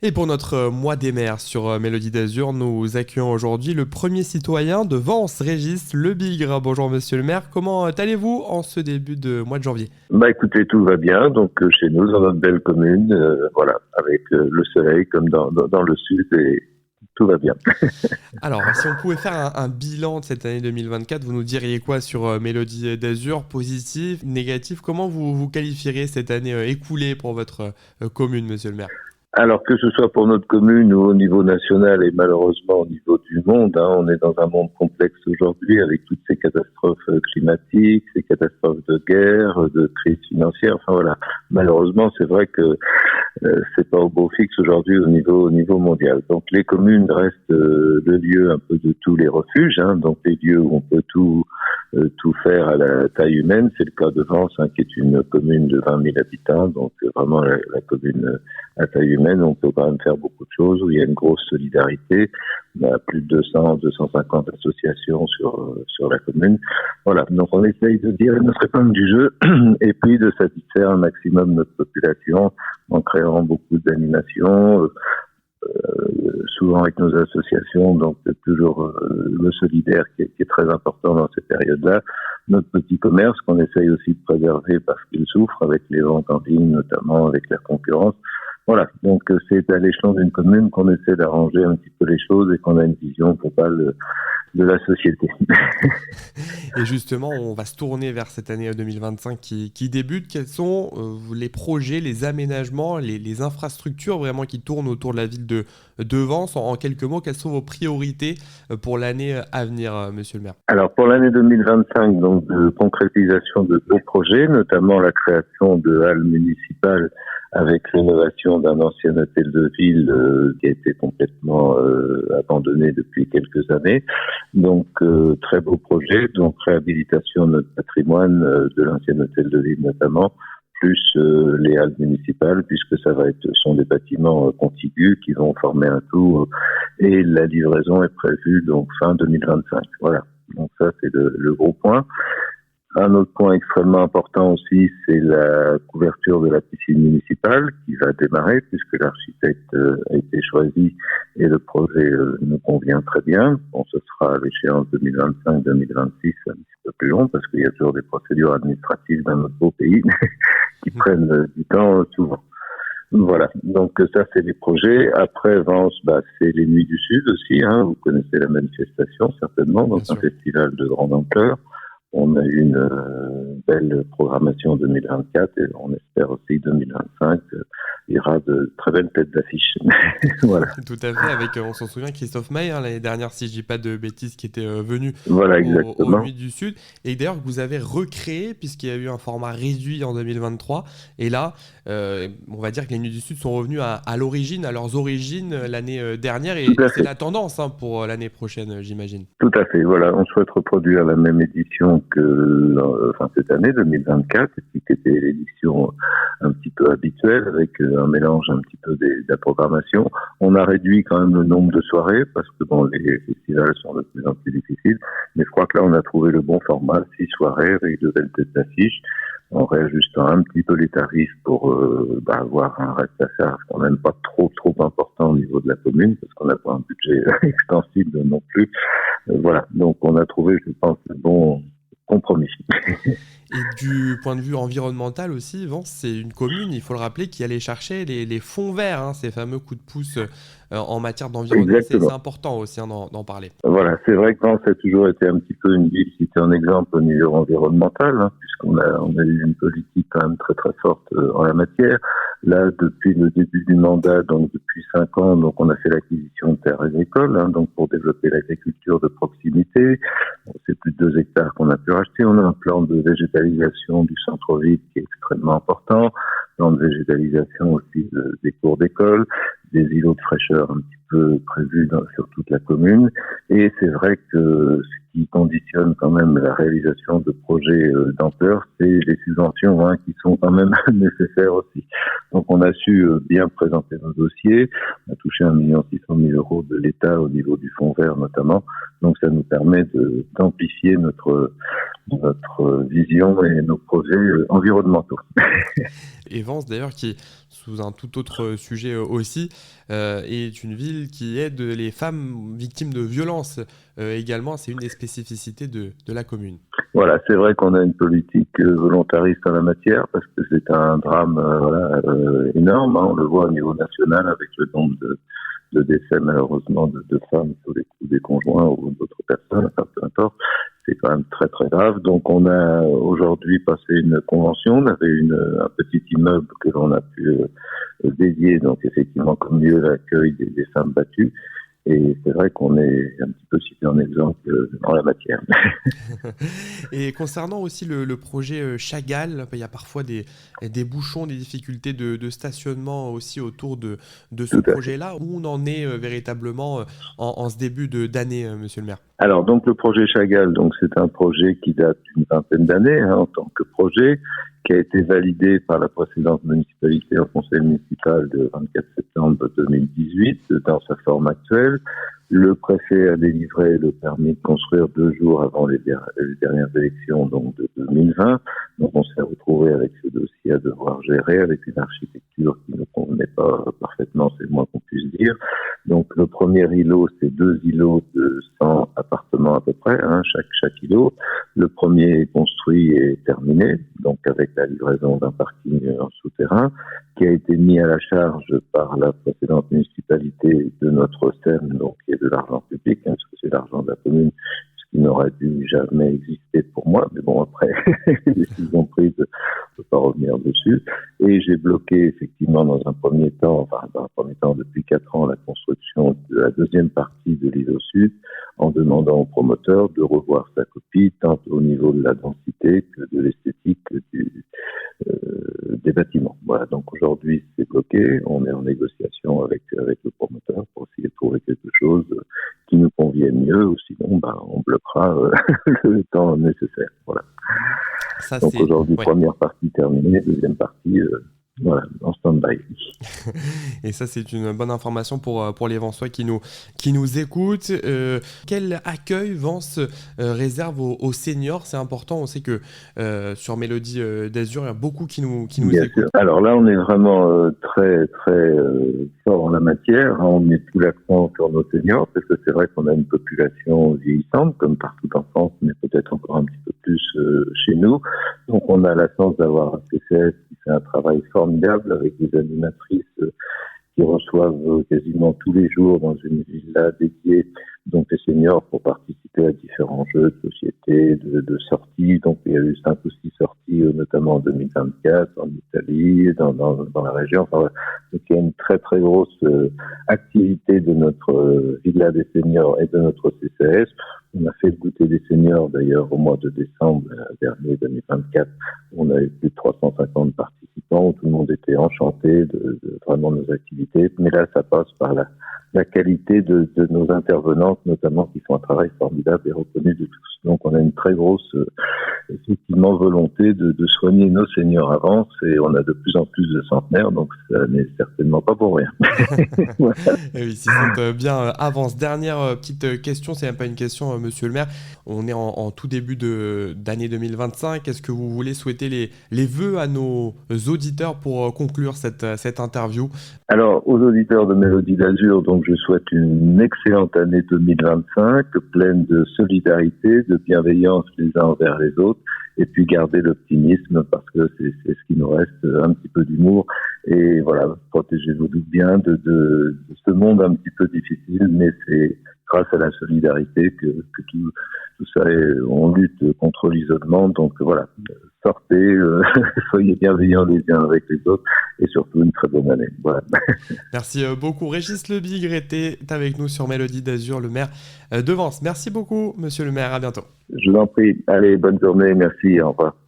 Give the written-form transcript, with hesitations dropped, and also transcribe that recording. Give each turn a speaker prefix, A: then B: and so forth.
A: Et pour notre mois des mers sur Mélodie d'Azur, nous accueillons aujourd'hui le premier citoyen de Vence, Régis Le Bigre. Bonjour monsieur le maire, comment allez-vous en ce début de mois de janvier?
B: Écoutez, tout va bien. Donc chez nous, dans notre belle commune, voilà, avec le soleil comme dans le sud, et tout va bien.
A: Alors, si on pouvait faire un bilan de cette année 2024, vous nous diriez quoi sur Mélodie d'Azur? Positif, négatif? Comment vous qualifieriez cette année écoulée pour votre commune, monsieur le maire?
B: Alors que ce soit pour notre commune ou au niveau national et malheureusement au niveau du monde, on est dans un monde complexe aujourd'hui avec toutes ces catastrophes climatiques, ces catastrophes de guerre, de crise financière. Enfin voilà, malheureusement c'est vrai que c'est pas au beau fixe aujourd'hui au niveau mondial. Donc les communes restent le lieu un peu de tous les refuges, donc les lieux où on peut tout faire à la taille humaine. C'est le cas de Vence, qui est une commune de 20 000 habitants, donc vraiment la commune à taille humaine, on peut quand même faire beaucoup de choses, où il y a une grosse solidarité. On a plus de 250 associations sur la commune. Voilà, donc on essaye de dire notre épingle du jeu et puis de satisfaire un maximum notre population en créant beaucoup d'animations, souvent avec nos associations, donc c'est toujours le solidaire qui est très important dans ces périodes-là. Notre petit commerce qu'on essaye aussi de préserver parce qu'il souffre avec les ventes en ligne, notamment avec la concurrence. Voilà, donc c'est à l'échelon d'une commune qu'on essaie d'arranger un petit peu les choses et qu'on a une vision globale de la société.
A: Et justement, on va se tourner vers cette année 2025 qui débute. Quels sont les projets, les aménagements, les infrastructures vraiment qui tournent autour de la ville de Vence? En quelques mots, quelles sont vos priorités pour l'année à venir, monsieur le maire?
B: Alors pour l'année 2025, donc de concrétisation de beaux projets, notamment la création de halles municipales avec rénovation d'un ancien hôtel de ville qui a été complètement abandonné depuis quelques années. Donc très beau projet, donc réhabilitation de notre patrimoine, de l'ancien hôtel de ville notamment, plus les halles municipales, puisque sont des bâtiments contigus qui vont former un tout, et la livraison est prévue donc fin 2025. Voilà, donc ça c'est le gros point. Un autre point extrêmement important aussi, c'est la couverture de la piscine municipale qui va démarrer puisque l'architecte a été choisi et le projet nous convient très bien. Bon, ce sera à l'échéance 2025-2026, un petit peu plus long parce qu'il y a toujours des procédures administratives dans notre beau pays qui prennent du temps souvent. Voilà, donc ça c'est les projets. Après Vence, c'est les Nuits du Sud aussi. Vous connaissez la manifestation certainement, donc un festival de grande ampleur. On a eu une belle programmation 2024 et on espère aussi 2025. Il y aura de très belles têtes d'affiche. Voilà.
A: Tout à fait, avec, on s'en souvient, Christophe Maé, l'année dernière, si je dis pas de bêtises, qui était venu
B: Voilà,
A: aux
B: exactement.
A: Nuits du Sud. Et d'ailleurs, que vous avez recréé, puisqu'il y a eu un format réduit en 2023. Et là, on va dire que les Nuits du Sud sont revenus à l'origine, à leurs origines l'année dernière. Et c'est la tendance pour l'année prochaine, j'imagine.
B: Tout à fait, voilà. On souhaite reproduire la même édition que cette année 2024, qui était l'édition un petit peu habituelle avec un mélange un petit peu de la programmation. On a réduit quand même le nombre de soirées parce que les festivals sont de plus en plus difficiles. Mais je crois que là, on a trouvé le bon format, 6 soirées avec de belles têtes d'affiche, en réajustant un petit peu les tarifs pour avoir un reste à charge quand même pas trop important au niveau de la commune parce qu'on n'a pas un budget extensible non plus. Voilà, donc on a trouvé, je pense, le bon compromis.
A: Et du point de vue environnemental aussi, Vence, c'est une commune, il faut le rappeler, qui allait chercher les fonds verts, ces fameux coups de pouce en matière d'environnement. C'est important aussi d'en parler.
B: Voilà, c'est vrai que Vence a toujours été un petit peu une ville qui était un exemple au niveau environnemental, puisqu'on a eu une politique quand même très très forte en la matière. Là, depuis le début du mandat, donc depuis 5 ans, donc on a fait l'acquisition de terres agricoles, donc pour développer l'agriculture de proximité. C'est plus de 2 hectares qu'on a pu racheter. On a un plan de végétalisation du centre-ville qui est extrêmement important, plan de végétalisation aussi des cours d'école, des îlots de fraîcheur un petit peu prévu sur toute la commune. Et c'est vrai que ce qui conditionne quand même la réalisation de projets d'ampleur, c'est les subventions qui sont quand même nécessaires aussi. Donc on a su bien présenter nos dossiers. On a touché 1,6 million de l'État au niveau du fonds vert notamment. Donc ça nous permet d'amplifier notre vision et nos projets environnementaux.
A: Et Vence, d'ailleurs, qui, sous un tout autre sujet aussi, est une ville qui aide les femmes victimes de violences également. C'est une des spécificités de la commune.
B: Voilà, c'est vrai qu'on a une politique volontariste en la matière parce que c'est un drame énorme. On le voit au niveau national avec le nombre de décès malheureusement de femmes sous les coups des conjoints ou d'autres personnes, enfin, peu importe. C'est quand même très très grave. Donc on a aujourd'hui passé une convention. On avait un petit immeuble que l'on a pu dédier donc effectivement comme lieu d'accueil des femmes battues. Et c'est vrai qu'on est un petit peu cité en exemple en la matière.
A: Et concernant aussi le projet Chagall, il y a parfois des bouchons, des difficultés de stationnement aussi autour de ce projet-là. Où on en est véritablement en ce début d'année, monsieur le maire?
B: Alors donc le projet Chagall, donc c'est un projet qui date d'une vingtaine d'années en tant que projet, qui a été validé par la précédente municipalité au conseil municipal de 24 septembre 2018 dans sa forme actuelle. Le préfet a délivré le permis de construire 2 jours avant les dernières élections, donc de 2020. Donc on s'est retrouvé avec ce dossier à devoir gérer avec une architecture qui ne convenait pas parfaitement, c'est le moins qu'on puisse dire. Donc le premier îlot, c'est 2 îlots de 100 appartements à peu près, chaque îlot. Le premier est construit et terminé, donc avec la livraison d'un parking en souterrain, qui a été mis à la charge par la précédente municipalité de notre SEM, donc qui est de l'argent public, parce que c'est l'argent de la commune, ce qui n'aurait dû jamais exister pour moi, mais bon, après, les décisions prises, on ne peut pas revenir dessus. Et j'ai bloqué effectivement dans un premier temps depuis 4 ans, la construction de la deuxième partie de l'îlot sud, en demandant au promoteur de revoir sa copie, tant au niveau de la densité que de l'esthétique des bâtiments. Voilà, donc aujourd'hui c'est bloqué, on est en négociation avec le promoteur pour essayer de trouver quelque chose qui nous convienne mieux, ou sinon on bloquera le temps nécessaire. Voilà.
A: Ça,
B: donc aujourd'hui, première partie terminée, deuxième partie en stand-by.
A: Et ça, c'est une bonne information pour les Vensois qui nous écoutent. Quel accueil Vence réserve aux seniors? C'est important. On sait que sur Mélodie d'Azur, il y a beaucoup qui nous
B: Bien
A: écoutent.
B: Sûr. Alors là, on est vraiment très très fort en la matière. On met tout l'accent sur nos seniors parce que c'est vrai qu'on a une population vieillissante, comme partout en France, mais peut-être encore un petit peu plus chez nous. Donc on a la chance d'avoir un CCS qui fait un travail formidable avec des animatrices qui reçoivent quasiment tous les jours dans une villa dédiée donc les seniors pour participer à différents jeux de société, de sorties. Donc il y a eu 5 ou 6 sorties, notamment en 2024, en Italie, dans la région. Enfin, voilà. Donc il y a une très très grosse activité de notre villa des seniors et de notre CCS. On a fait le goûter des seniors d'ailleurs au mois de décembre dernier 2024. On a eu plus de 350 participants où tout le monde était enchanté de vraiment nos activités. Mais là, ça passe par la qualité de nos intervenantes, notamment, qui font un travail formidable et reconnu de tous. Donc, on a une très grosse, effectivement, volonté de soigner nos seniors à Vence, et on a de plus en plus de centenaires, donc ça n'est certainement pas pour rien.
A: Voilà. Et oui, s'ils sont bien à Vence. Dernière petite question, c'est même pas une question, monsieur le maire. On est en tout début d'année 2025. Est-ce que vous voulez souhaiter les vœux à nos auditeurs pour conclure cette interview?
B: Alors, aux auditeurs de Mélodie d'Azur, donc je souhaite une excellente année 2025, pleine de solidarité, de bienveillance les uns envers les autres, et puis garder l'optimisme parce que c'est ce qui nous reste, un petit peu d'humour. Et voilà, protégez-vous bien de ce monde un petit peu difficile, mais c'est grâce à la solidarité que tout ça on lutte contre l'isolement. Donc voilà, sortez, soyez bienveillants les uns avec les autres, et surtout une très bonne année. Voilà.
A: Merci beaucoup. Régis Lebigre était avec nous sur Mélodie d'Azur, le maire de Vence. Merci beaucoup, monsieur le maire. À bientôt.
B: Je vous en prie. Allez, bonne journée. Merci. Au revoir.